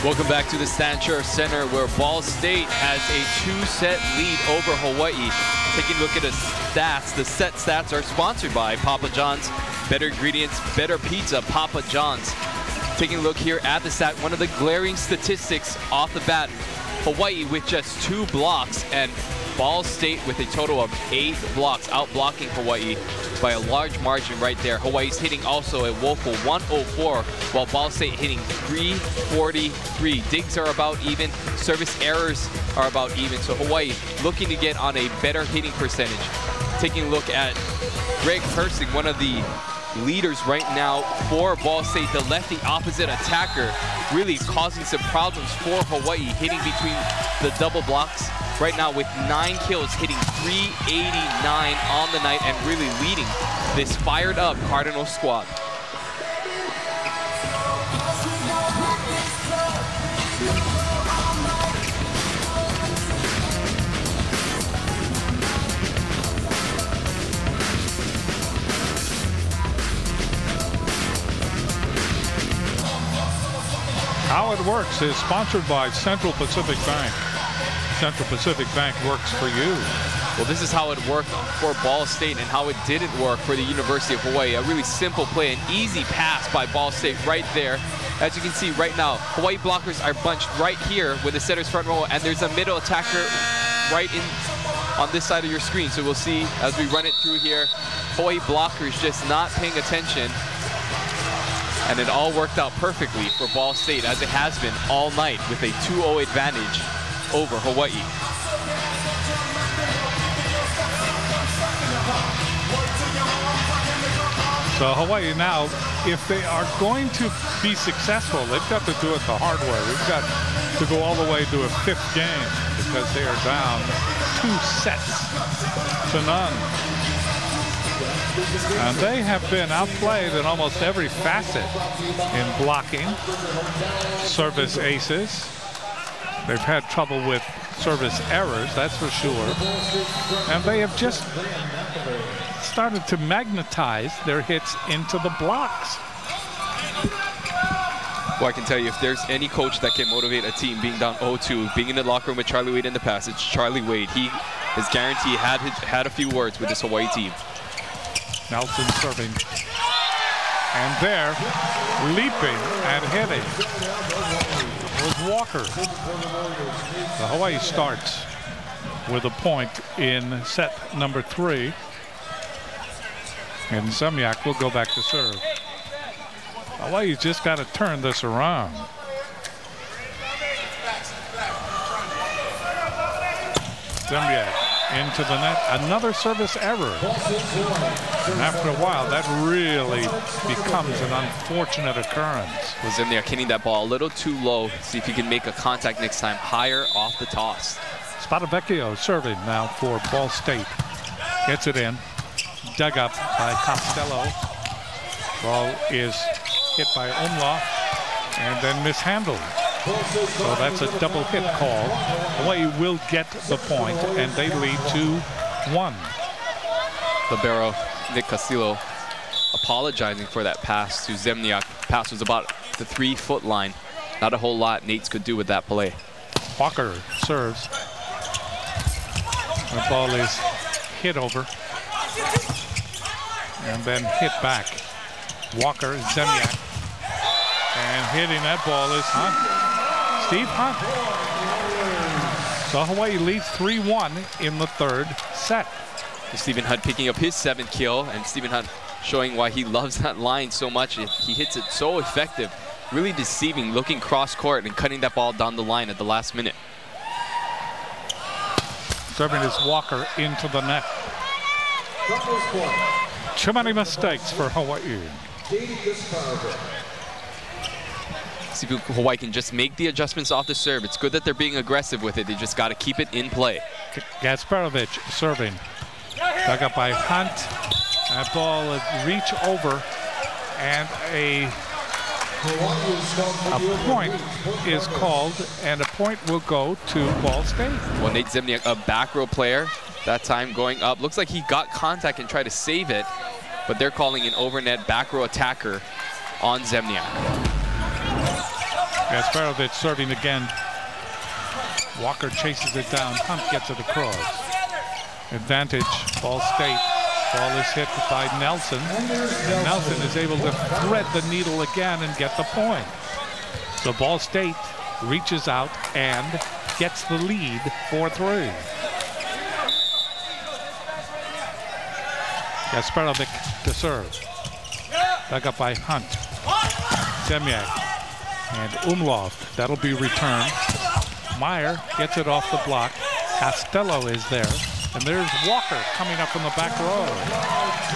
Welcome back to the Stancher Center, where Ball State has a 2-set lead over Hawaii. Taking a look at the stats. The set stats are sponsored by Papa John's. Better ingredients, better pizza, Papa John's. Taking a look here at the stat, one of the glaring statistics off the bat. Hawaii with just 2 blocks, and Ball State with a total of 8 blocks, out-blocking Hawaii by a large margin right there. Hawaii's hitting also a woeful 104, while Ball State hitting 343. Digs are about even, service errors are about even, so Hawaii looking to get on a better hitting percentage. Taking a look at Greg Persing, one of the leaders right now for Ball State, the lefty opposite attacker, really causing some problems for Hawaii, hitting between the double blocks right now with 9 kills, hitting 389 on the night, and really leading this fired up Cardinals squad. How it works is sponsored by Central Pacific Bank. Central Pacific Bank works for you. Well, this is how it worked for Ball State and how it didn't work for the University of Hawaii. A really simple play, an easy pass by Ball State right there. As you can see right now, Hawaii blockers are bunched right here with the setter's front row, and there's a middle attacker right in on this side of your screen. So we'll see as we run it through here. Hawaii blockers just not paying attention. And it all worked out perfectly for Ball State, as it has been all night, with a 2-0 advantage over Hawaii. So Hawaii now, if they are going to be successful, they've got to do it the hard way. We've got to go all the way to a 5th game, because they are down 2 sets to none. And they have been outplayed in almost every facet, in blocking, service aces. They've had trouble with service errors, that's for sure. And they have just started to magnetize their hits into the blocks. Well, I can tell you, if there's any coach that can motivate a team being down 0-2, being in the locker room with Charlie Wade in the past, it's Charlie Wade. He is guaranteed had a few words with this Hawaii team. Nelson serving, and there, leaping and hitting, was Walker. The Hawaii starts with a point in set number 3, and Zemniak will go back to serve. Hawaii's just got to turn this around. Zemniak into the net, another service error. And after a while, that really becomes an unfortunate occurrence. Well, Zemniak hitting that ball a little too low. See if he can make a contact next time, higher off the toss. Spadavecchio serving now for Ball State. Gets it in. Dug up by Costello. Ball is hit by Umlauf and then mishandled. So that's a double hit call. Hawaii will get the point, and they lead 2-1. Libero Nick Castillo apologizing for that pass to Zemniak. Pass was about the 3-foot line. Not a whole lot Nates could do with that play. Walker serves. The ball is hit over and then hit back. Walker, Zemniak, and hitting that ball is Hunt. Steve Hunt. So Hawaii leads 3-1 in the 3rd set. Stephen Hunt picking up his 7th kill, and Stephen Hunt showing why he loves that line so much. He hits it so effective, really deceiving, looking cross court and cutting that ball down the line at the last minute. Serving is Walker into the net. Too many mistakes for Hawaii. See if Hawaii can just make the adjustments off the serve. It's good that they're being aggressive with it. They just got to keep it in play. Gasparovich serving. Dug up by Hunt. That ball reach over, and a point is called, and a point will go to Ball State. Well, Nate Zemniak, a back row player, that time going up. Looks like he got contact and tried to save it, but they're calling an overnet back row attacker on Zemniak. Gasparovich serving again. Walker chases it down. Hunt gets it across. Advantage, Ball State. Ball is hit by Nelson. And Nelson is able to thread the needle again and get the point. So Ball State reaches out and gets the lead 4-3. Gasparovic to serve. Dug up by Hunt. Zemyak and Umlauf. That'll be returned. Meyer gets it off the block. Costello is there. And there's Walker coming up from the back row.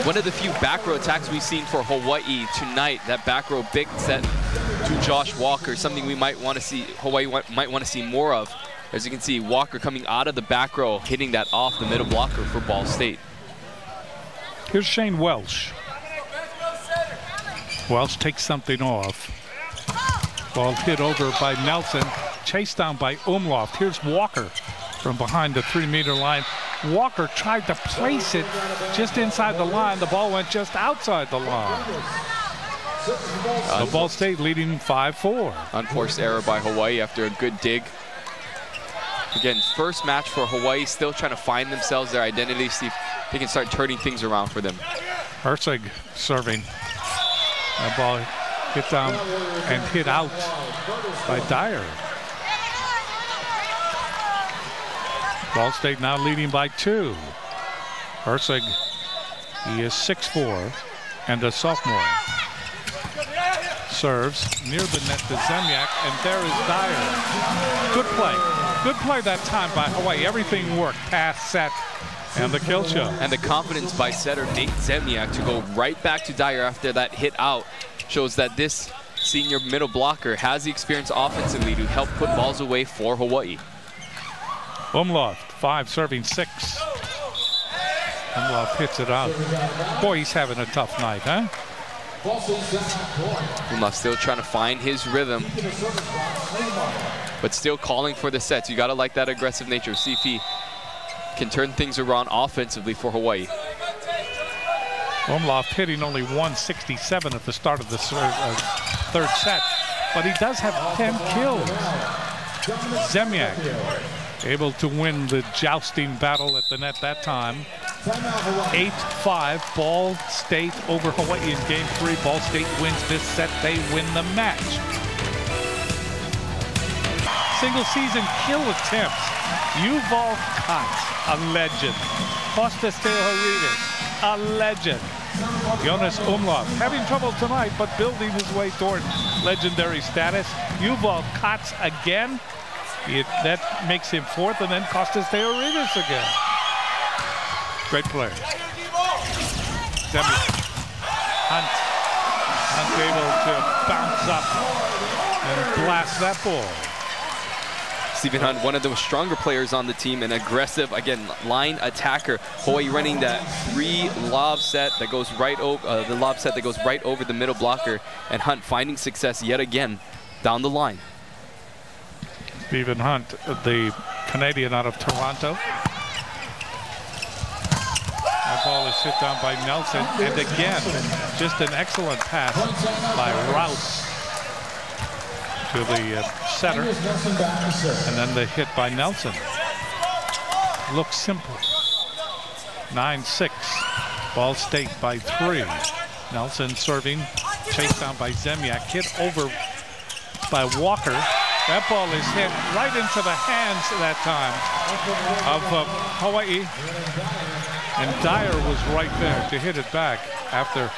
One of the few back row attacks we've seen for Hawaii tonight. That back row big set to Josh Walker. Something we might want to see, Hawaii might want to see more of. As you can see, Walker coming out of the back row, hitting that off the middle blocker for Ball State. Here's Shane Welsh. Welsh takes something off. Ball hit over by Nelson. Chased down by Umlauf. Here's Walker from behind the 3-meter line. Walker tried to place it just inside the line. The ball went just outside the line. So Ball State leading 5-4. Unforced error by Hawaii after a good dig. Again, first match for Hawaii, still trying to find themselves, their identity, see if they can start turning things around for them. Herzig serving. That ball hit down and hit out by Dyer. Ball State now leading by 2. Herzig, he is 6'4" and a sophomore. Serves near the net to Zemyak, and there is Dyer. Good play. Good play that time by Hawaii. Everything worked. Pass, set, and the kill shot. And the confidence by setter Nate Zemyak to go right back to Dyer after that hit out shows that this senior middle blocker has the experience offensively to help put balls away for Hawaii. Umlauf, 5, serving 6. Umlauf hits it out. Boy, he's having a tough night, huh? Umlauf still trying to find his rhythm, but still calling for the sets. You got to like that aggressive nature. See if he can turn things around offensively for Hawaii. Umlauf hitting only 167 at the start of the third set, but he does have 10 kills. Zemyak able to win the jousting battle at the net that time. 8-5, Ball State over Hawaii in Game 3. Ball State wins this set. They win the match. Single season kill attempts. Yuval Katz, a legend. Kostas Teoharides, a legend. Jonas Umlauf having trouble tonight, but building his way toward legendary status. Yuval Katz again. That makes him 4th, and then Kostas Teoharides again. Great player. Hunt able to bounce up and blast that ball. Stephen Hunt, one of the stronger players on the team, an aggressive, again, line attacker. Hawaii running that 3 lob set that goes right over the lob set that goes right over the middle blocker, and Hunt finding success yet again down the line. Stephen Hunt, the Canadian out of Toronto. That ball is hit down by Nelson, and again, just an excellent pass by Rouse to the setter, and then the hit by Nelson. Looks simple. 9-6, Ball State by 3. Nelson serving, chased down by Zemyak, hit over by Walker. That ball is hit right into the hands that time of Hawaii. And Dyer was right there to hit it back after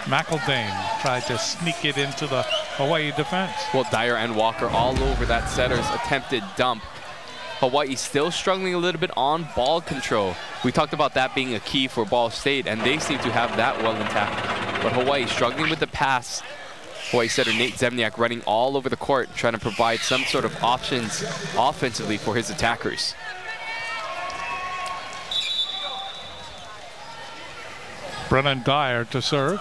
McElvain tried to sneak it into the Hawaii defense. Well, Dyer and Walker all over that setter's attempted dump. Hawaii still struggling a little bit on ball control. We talked about that being a key for Ball State, and they seem to have that well intact. But Hawaii struggling with the pass. Hawaii setter Nate Zemyak running all over the court, trying to provide some sort of options offensively for his attackers. Brennan Dyer to serve.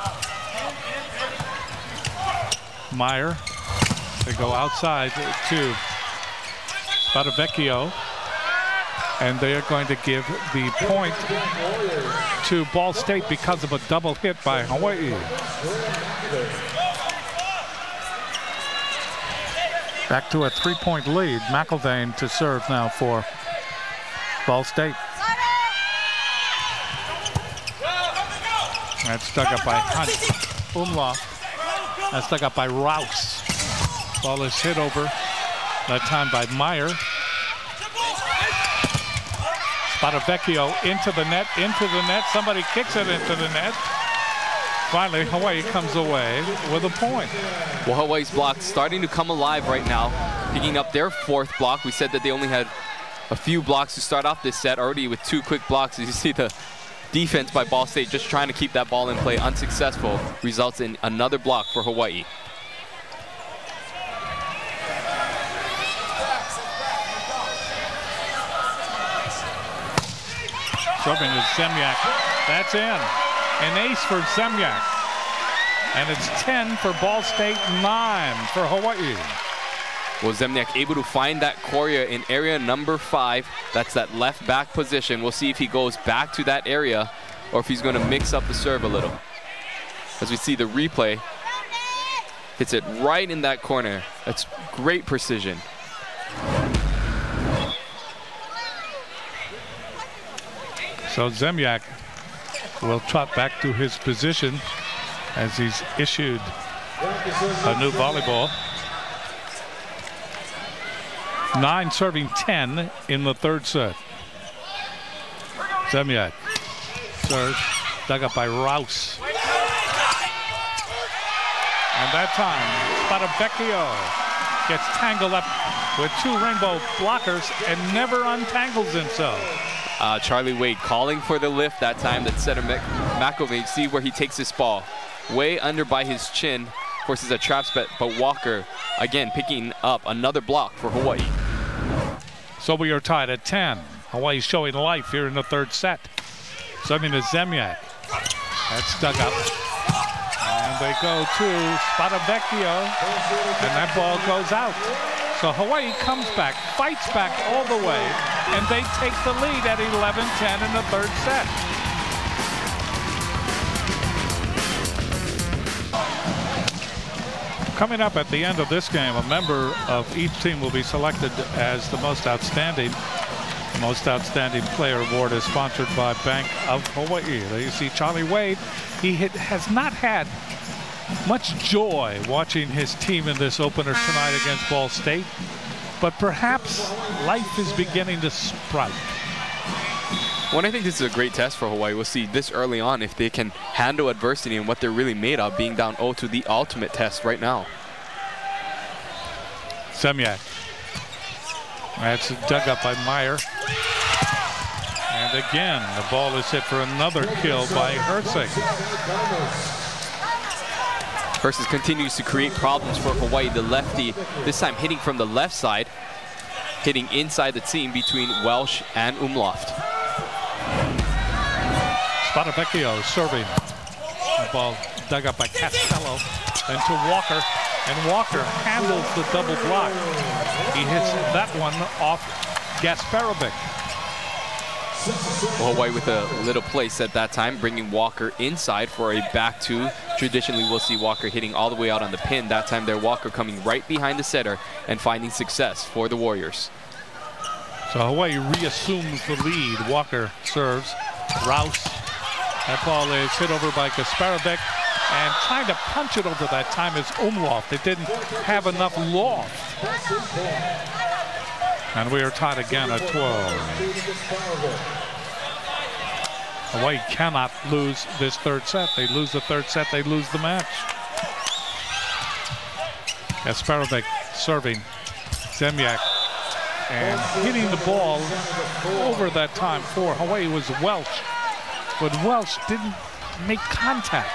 Meyer, they go outside to Badavecchio, and they are going to give the point to Ball State because of a double hit by Hawaii. Back to a 3-point lead. McIlvaine to serve now for Ball State. That's dug up by Hunt. Umlauf. That's dug up by Rouse. Ball is hit over, that time by Meyer. Spadavecchio into the net. Somebody kicks it into the net. Finally, Hawaii comes away with a point. Well, Hawaii's block starting to come alive right now, picking up their 4th block. We said that they only had a few blocks to start off this set, already with 2 quick blocks. As you see, the defense by Ball State just trying to keep that ball in play, unsuccessful, results in another block for Hawaii. Serving is Zemyak. That's in. An ace for Zemyak. And it's 10 for Ball State, 9 for Hawaii. Well, Zemyak able to find that Korea in area number 5. That's that left back position. We'll see if he goes back to that area or if he's going to mix up the serve a little. As we see the replay, hits it right in that corner. That's great precision. So Zemyak will trot back to his position as he's issued a new volleyball. 9 serving 10 in the 3rd set. Zemyak serves, dug up by Rouse. And that time, Spadavecchio gets tangled up with 2 rainbow blockers and never untangles himself. Charlie Wade calling for the lift that time. That setter McIlvaine, see where he takes this ball. Way under by his chin, forces a trap spot, but Walker, again, picking up another block for Hawaii. So we are tied at 10. Hawaii showing life here in the 3rd set. Serving to Zemyak. That's dug up. And they go to Spadavecchio, and that ball goes out. So Hawaii comes back, fights back all the way, and they take the lead at 11-10 in the 3rd set. Coming up at the end of this game, a member of each team will be selected as the most outstanding. The Most Outstanding Player Award is sponsored by Bank of Hawaii. There you see Charlie Wade. He has not had much joy watching his team in this opener tonight against Ball State, but perhaps life is beginning to sprout. Well, I think this is a great test for Hawaii. We'll see this early on if they can handle adversity and what they're really made of, being down 0-2, the ultimate test right now. Zemyak. That's dug up by Meyer. And again, the ball is hit for another kill by Herzig. Versus continues to create problems for Hawaii. The lefty, this time hitting from the left side, hitting inside the seam between Welsh and Umlauf. Spadavecchio serving. The ball dug up by Castello, then to Walker, and Walker handles the double block. He hits that one off Gasparovic. Well, Hawaii with a little place at that time, bringing Walker inside for a back 2. Traditionally, we'll see Walker hitting all the way out on the pin. That time there, Walker coming right behind the setter and finding success for the Warriors. So Hawaii reassumes the lead. Walker serves. Rouse. That ball is hit over by Gasparovic, and trying to punch it over that time is Umlauf. It didn't have enough loft. And we are tied again at 12. Hawaii cannot lose this 3rd set. They lose the 3rd set, they lose the match. Gasparovic serving. Zemyak. And hitting the ball over that time for Hawaii was Welch. But Welch didn't make contact.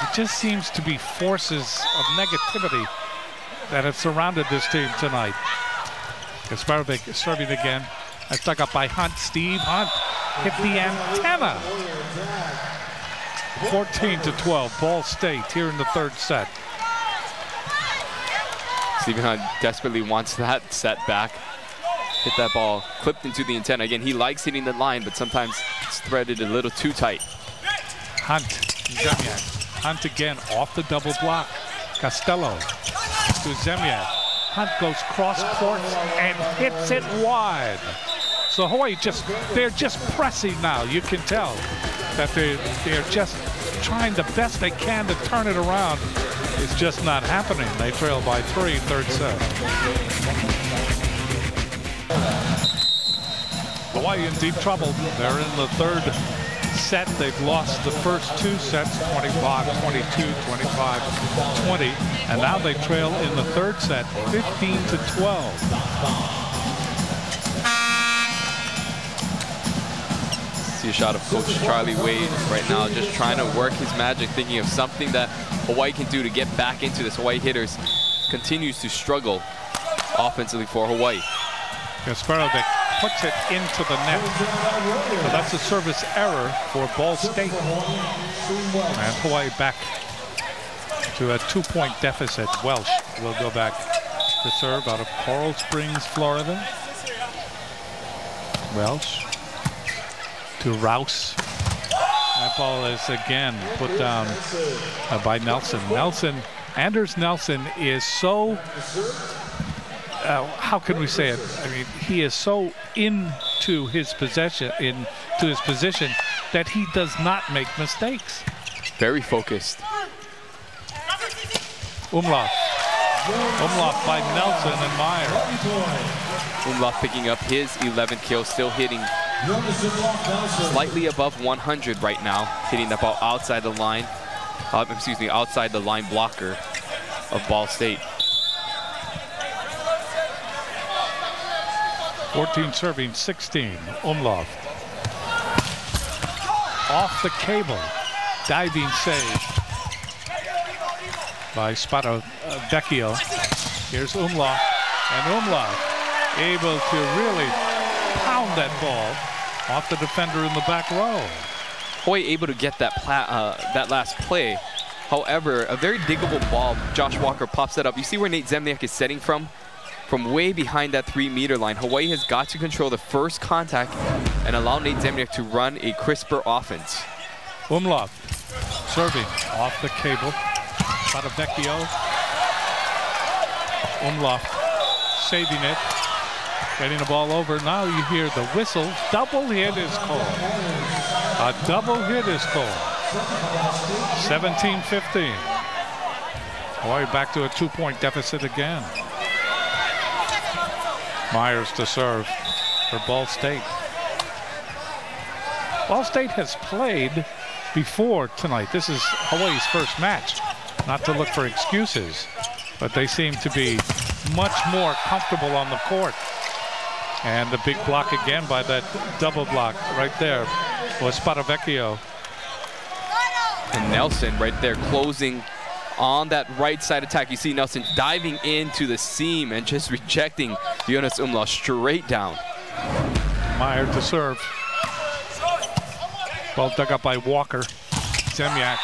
It just seems to be forces of negativity that have surrounded this team tonight. Gasparovic serving again. That's dug up by Hunt. Steve Hunt hit the antenna. 14-12, Ball State here in the 3rd set. Stephen Hunt desperately wants that set back. Hit that ball, clipped into the antenna. Again, he likes hitting the line, but sometimes it's threaded a little too tight. Hunt, Zemyak. Hunt again off the double block. He hits that one Costello to Zemyak. Hunt goes cross court and hits it wide. So Hawaii they're just pressing now. You can tell that they're just trying the best they can to turn it around. It's just not happening. They trail by 3, third set. Hawaii in deep trouble. They're in the third set. They've lost the first 2 sets, 25-22, 25-20, and now they trail in the third set, 15-12. See a shot of Coach Charlie Wade right now, just trying to work his magic, thinking of something that Hawaii can do to get back into this. Hawaii hitters continues to struggle offensively for Hawaii. Kasparovic puts it into the net. So that's a service error for Ball State. And Hawaii back to a 2-point deficit. Welsh will go back to serve out of Coral Springs, Florida. Welsh to Rouse. That ball is again put down by Nelson. Anders Nelson is so, how can we say it? I mean, he is so into his position that he does not make mistakes. Very focused. Umlauf by Nelson and Meyer. Umlauf picking up his 11th kill, still hitting slightly above 100 right now, hitting the ball outside the line, outside the line blocker of Ball State. 14 serving, 16, Umlauf. Off the cable, diving save by Sparavecchio. Here's Umlauf, and Umlauf able to really pound that ball off the defender in the back row. Hawaii able to get that last play. However, a very diggable ball. Josh Walker pops that up. You see where Nate Zemniak is setting from? From way behind that 3-meter line. Hawaii has got to control the first contact and allow Nate Zemniak to run a crisper offense. Umlauf serving off the cable. Sparavecchio. Umlauf saving it. Getting the ball over. Now you hear the whistle. Double hit is called. A double hit is called. 17-15. Hawaii back to a 2-point deficit again. Myers to serve for Ball State. Ball State has played before tonight. This is Hawaii's first match. Not to look for excuses, but they seem to be much more comfortable on the court. And the big block again by that double block right there was Sparavecchio. And Nelson right there closing on that right side attack. You see Nelson diving into the seam and just rejecting Jonas Umlauf straight down. Meyer to serve. Ball dug up by Walker. Zemyak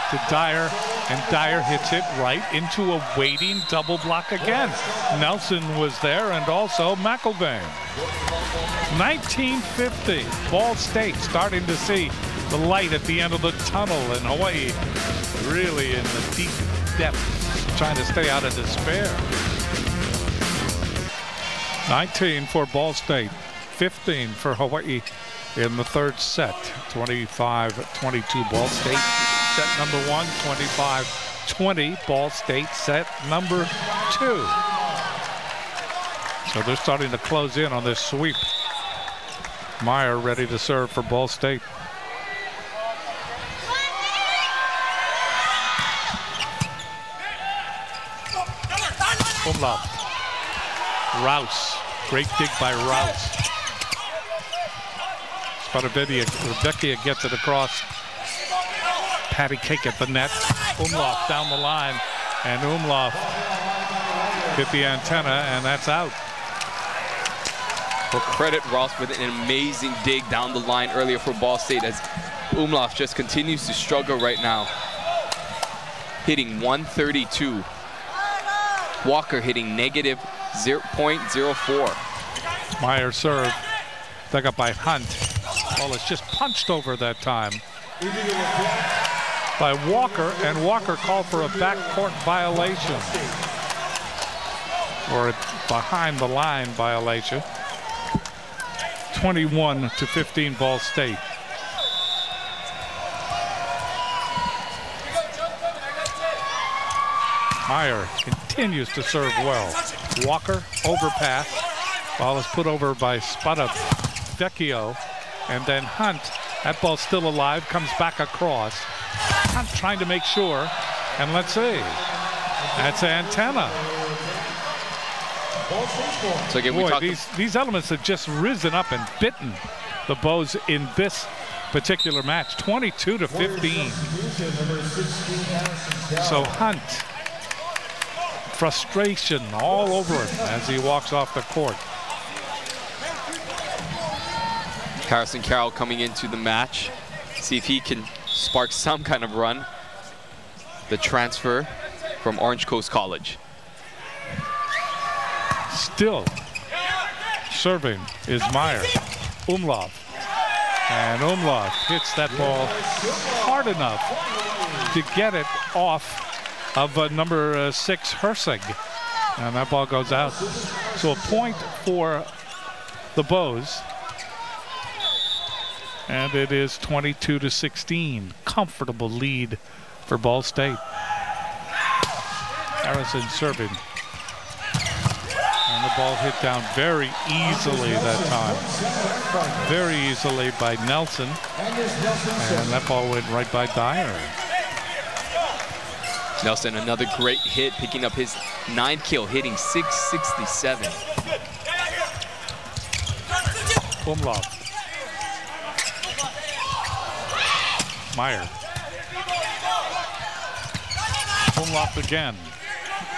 to Dyer, and Dyer hits it right into a waiting double block again. Nelson was there, and also McIlvain. 1950, Ball State starting to see the light at the end of the tunnel, and Hawaii really in the deep depths, trying to stay out of despair. 19 for Ball State, 15 for Hawaii in the third set. 25-22 Ball State. Set number 1, 25-20 Ball State. Set number 2. So they're starting to close in on this sweep. Meyer ready to serve for Ball State. Umlauf. Rouse. Great dig by Rouse. Sparavecchio gets it across. Patty cake at the net. Umlauf down the line. And Umlauf hit the antenna, and that's out. Well, credit Ross with an amazing dig down the line earlier for Ball State, as Umlauf just continues to struggle right now. Hitting 132. Walker hitting negative 0.04. Meyer serve. Dug up by Hunt. Ball is just punched over that time by Walker, and Walker called for a backcourt violation, or a behind the line violation. 21-15 Ball State. Meyer continues to serve well. Walker overpass. Ball is put over by Vecchio, and then Hunt. That ball's still alive, comes back across. Hunt trying to make sure, and let's see. That's Antenna. So again, boy, these elements have just risen up and bitten the Bows in this particular match. 22-15. So Hunt, frustration all over him as he walks off the court. Harrison Carroll coming into the match, see if he can spark some kind of run. The transfer from Orange Coast College. Still serving is Meyer. Umlauf. And Umlauf hits that ball hard enough to get it off of number 6, Hersig. And that ball goes out. So a point for the Bows. And it is 22-16. Comfortable lead for Ball State. Harrison serving. And the ball hit down very easily that time. Very easily by Nelson. And that ball went right by Dyer. Nelson, another great hit, picking up his 9th kill, hitting .667. Umlauf. Meyer. Umlauf again.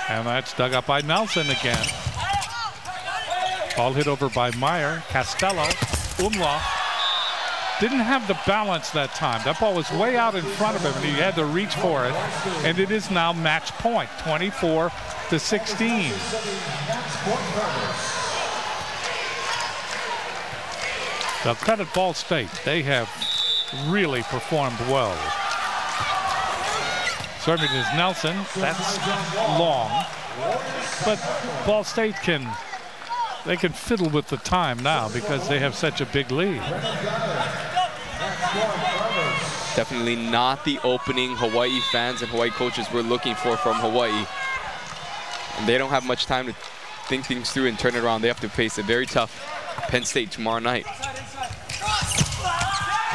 And that's dug up by Nelson again. Ball hit over by Meyer. Costello. Umlauf. Didn't have the balance that time. That ball was way out in front of him, and he had to reach for it. And it is now match point, 24-16. So credit Ball State. They have really performed well. Serving is Nelson. That's long. But Ball State can fiddle with the time now because they have such a big lead. Definitely not the opening Hawaii fans and Hawaii coaches were looking for from Hawaii. And they don't have much time to think things through and turn it around. They have to face a very tough Penn State tomorrow night.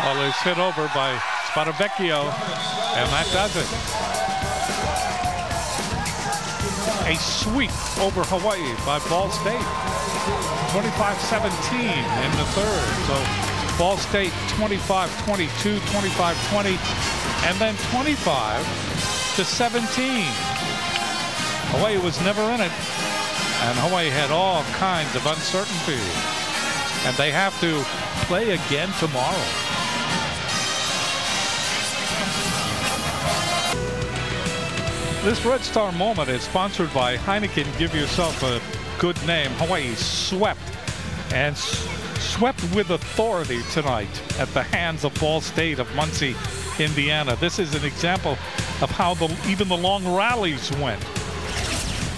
Ball is hit over by Vecchio, and that does it. A sweep over Hawaii by Ball State. 25-17 in the third. So Ball State 25-22, 25-20, and then 25-17. Hawaii was never in it, and Hawaii had all kinds of uncertainty. And they have to play again tomorrow. This Red Star moment is sponsored by Heineken. Give yourself a good name. Hawaii swept, and swept with authority tonight at the hands of Ball State of Muncie, Indiana. This is an example of how even the long rallies went.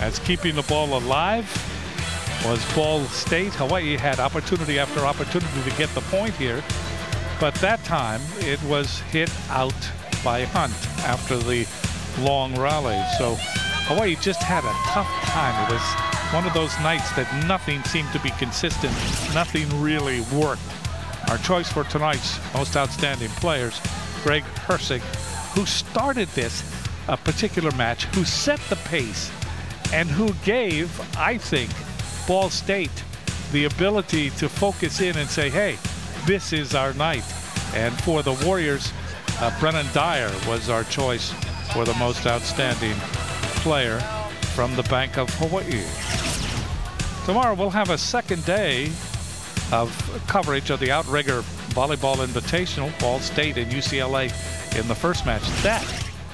As keeping the ball alive was Ball State. Hawaii had opportunity after opportunity to get the point here, but that time it was hit out by Hunt after the long rally. So Hawaii just had a tough time. It was one of those nights that nothing seemed to be consistent. Nothing really worked. Our choice for tonight's most outstanding players, Greg Hersig, who started this particular match, who set the pace, and who gave, I think, Ball State the ability to focus in and say, hey, this is our night. And for the Warriors, Brennan Dyer was our choice for the most outstanding player from the Bank of Hawaii. Tomorrow we'll have a second day of coverage of the Outrigger Volleyball Invitational, Ball State and UCLA in the first match. That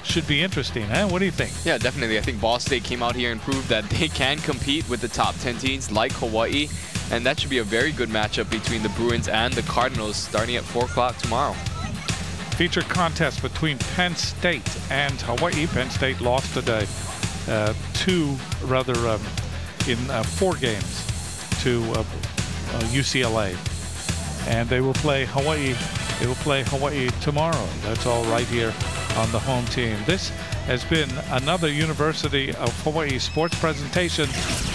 should be interesting, huh? What do you think? Yeah, definitely. I think Ball State came out here and proved that they can compete with the top 10 teams like Hawaii, and that should be a very good matchup between the Bruins and the Cardinals starting at 4 o'clock tomorrow. Feature contest between Penn State and Hawaii. Penn State lost today, in 4 games to UCLA, and they will play Hawaii. They will play Hawaii tomorrow. That's all right here on the home team. This has been another University of Hawaii sports presentation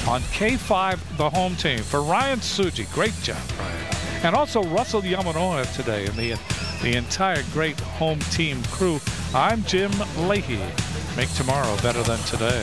on K5, the home team. For Ryan Tsuji, great job, Ryan, and also Russell Yamanoa today, and the entire great home team crew. I'm Jim Leahy. Make tomorrow better than today.